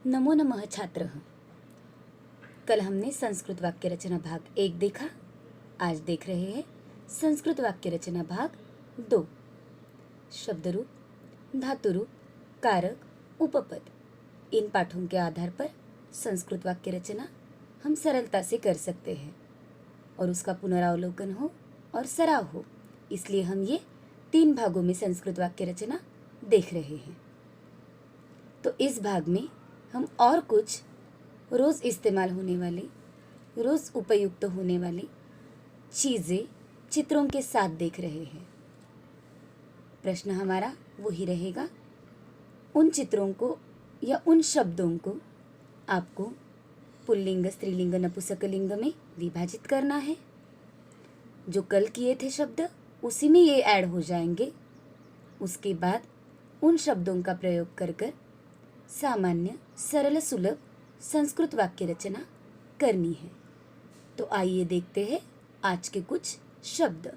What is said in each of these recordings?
नमो नमः छात्रः। कल हमने संस्कृत वाक्य रचना भाग 1 देखा। आज देख रहे हैं संस्कृत वाक्य रचना भाग 2। शब्दरूप, धातुरूप, कारक, उपपद, इन पाठों के आधार पर संस्कृत वाक्य रचना हम सरलता से कर सकते हैं और उसका पुनरावलोकन हो और सराव हो, इसलिए हम ये 3 भागों में संस्कृत वाक्य रचना देख रहे हैं। तो इस भाग में हम और कुछ रोज़ इस्तेमाल होने वाले, रोज़ उपयुक्त होने वाली चीज़ें चित्रों के साथ देख रहे हैं। प्रश्न हमारा वही रहेगा, उन चित्रों को या उन शब्दों को आपको पुल्लिंग, स्त्रीलिंग, नपुंसकलिंग में विभाजित करना है। जो कल किए थे शब्द उसी में ये ऐड हो जाएंगे। उसके बाद उन शब्दों का प्रयोग कर कर सामान्य, सरल, सुलभ संस्कृत वाक्य रचना करनी है। तो आइए देखते हैं आज के कुछ शब्द।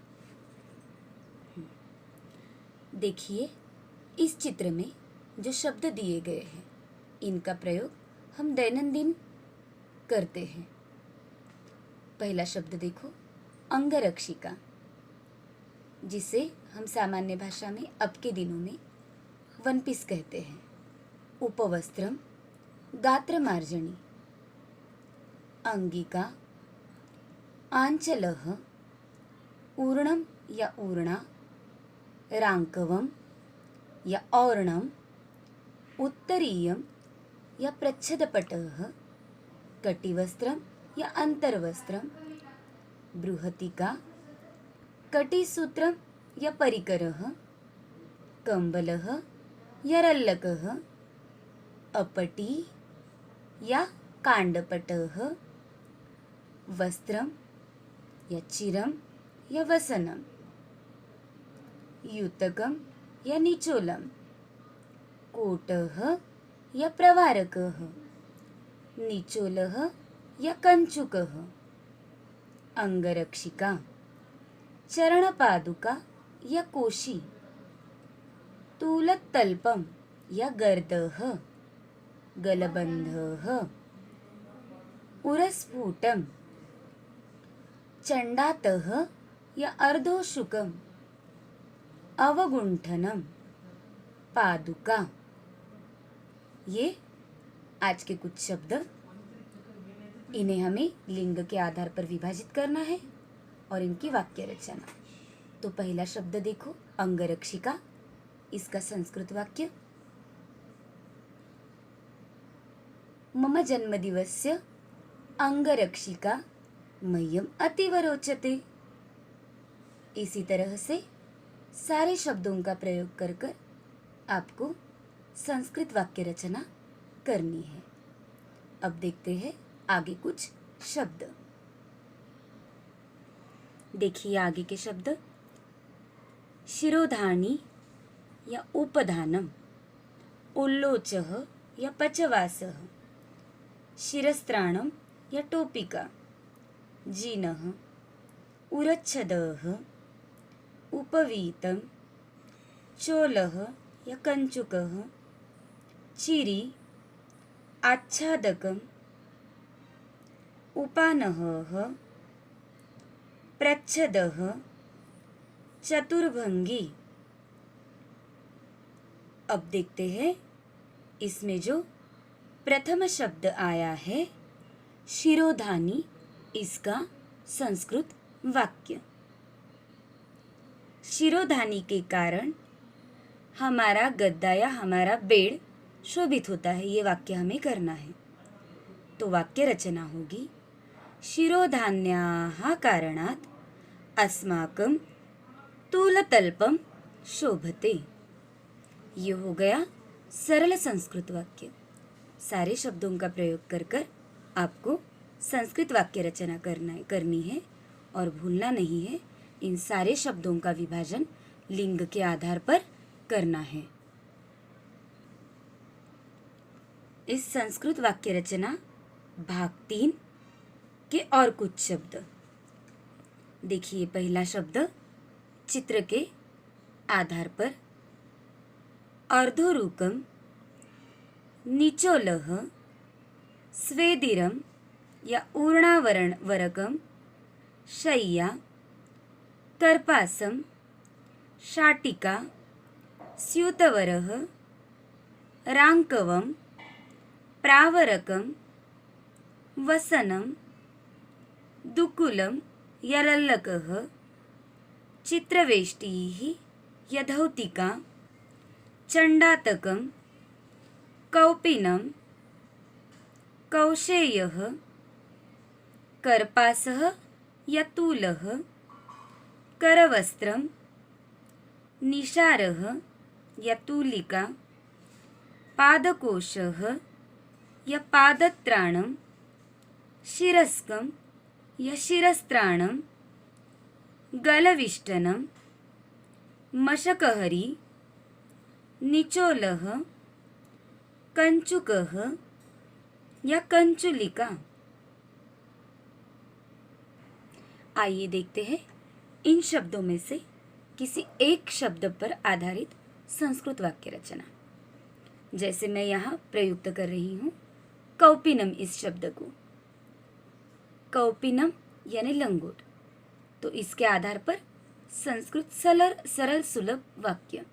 देखिए, इस चित्र में जो शब्द दिए गए हैं इनका प्रयोग हम दैनंदिन करते हैं। पहला शब्द देखो, अंगरक्षिका, जिसे हम सामान्य भाषा में अब के दिनों में वन पीस कहते हैं। उपवस्त्रम, गात्रमार्जनी, अंगिका, आंचलः, ऊर्णम या ऊर्णा, रांकवम या और्णम, उत्तरीयम या प्रच्छदपटः, कटिवस्त्रम या अंतर्वस्त्रम, बृहतिका, कटिसूत्रम या परिकरः, कंबलः या रल्लकः, अपटी या कांडपटः, वस्त्रम या चिरम या वसनम, युतकम या निचोलम, कोटः या प्रवारकः, निचोलः या कंचुकः, अंगरक्षिका, चरणपादुका या कोशी, तूलतल्पम या गर्दः, गलबंधः, उरस्फुटम, चंडातः या अर्धोशुकम, अवगुंठनम, पादुका। ये आज के कुछ शब्द, इन्हें हमें लिंग के आधार पर विभाजित करना है और इनकी वाक्य रचना। तो पहला शब्द देखो, अंगरक्षिका। इसका संस्कृत वाक्य, मम जन्मदिवस्य अंगरक्षिका मह्यम अतीव रोचते। इसी तरह से सारे शब्दों का प्रयोग कर कर आपको संस्कृत वाक्य रचना करनी है। अब देखते हैं आगे कुछ शब्द। देखिए आगे के शब्द, शिरोधानी या उपधानम, उल्लोचः या पचवासः, शिरस्त्राणम या टोपिका, जीनः, उरच्छदः, उपवीतम, चोलः या कंचुकः, चिरी, आच्छादकम, उपानहः, प्रच्छदः, चतुर्भंगी। अब देखते हैं इसमें जो प्रथम शब्द आया है शिरोधानी, इसका संस्कृत वाक्य। शिरोधानी के कारण हमारा गद्दा या हमारा बेड शोभित होता है, ये वाक्य हमें करना है। तो वाक्य रचना होगी, शिरोधान्याः कारणात् अस्माकं तूलतल्पं शोभते। ये हो गया सरल संस्कृत वाक्य। सारे शब्दों का प्रयोग कर कर आपको संस्कृत वाक्य रचना करनी है और भूलना नहीं है, इन सारे शब्दों का विभाजन लिंग के आधार पर करना है। इस संस्कृत वाक्य रचना भाग 3 के और कुछ शब्द देखिए। पहला शब्द चित्र के आधार पर, अर्धोरुकम, निचोलः, स्वेदिरं या ऊर्णावरण वरकं शय्या कर्पासं शाटिका स्यूतवरः राङ्कवं प्रावरकं वसनं दुकुलं यरल्लकः चित्रवेष्टिः यधौतिका चण्डातकं कौपीनं कौशेयः कर्पासः यतूलः करवस्त्रं निशारः यतूलिका पादकोशः यपादत्राणं शिरस्कं यशिरस्त्राणं गलविष्टनं मशकहरी निचोलः कंचुकः या कंचुलिका। आइए देखते हैं इन शब्दों में से किसी एक शब्द पर आधारित संस्कृत वाक्य रचना। जैसे मैं यहाँ प्रयुक्त कर रही हूँ कौपीनम इस शब्द को। कौपीनम यानी लंगोट, तो इसके आधार पर संस्कृत सरल सुलभ वाक्य।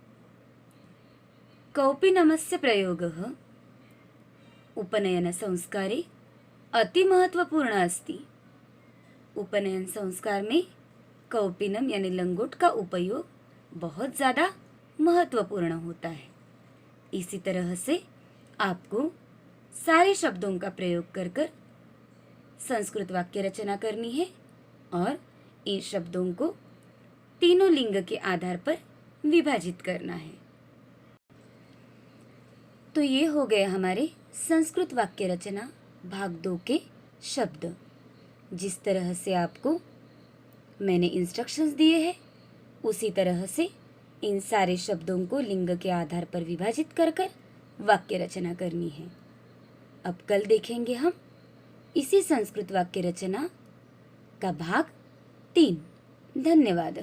कौपीनमस्य प्रयोगः उपनयन संस्कारे अति महत्वपूर्ण अस्ति। उपनयन संस्कार में कौपीनम यानी लंगोट का उपयोग बहुत ज़्यादा महत्वपूर्ण होता है। इसी तरह से आपको सारे शब्दों का प्रयोग कर कर संस्कृत वाक्य रचना करनी है और इन शब्दों को तीनों लिंग के आधार पर विभाजित करना है। तो ये हो गए हमारे संस्कृत वाक्य रचना भाग 2 के शब्द। जिस तरह से आपको मैंने इंस्ट्रक्शंस दिए हैं उसी तरह से इन सारे शब्दों को लिंग के आधार पर विभाजित कर कर वाक्य रचना करनी है। अब कल देखेंगे हम इसी संस्कृत वाक्य रचना का भाग 3। धन्यवाद।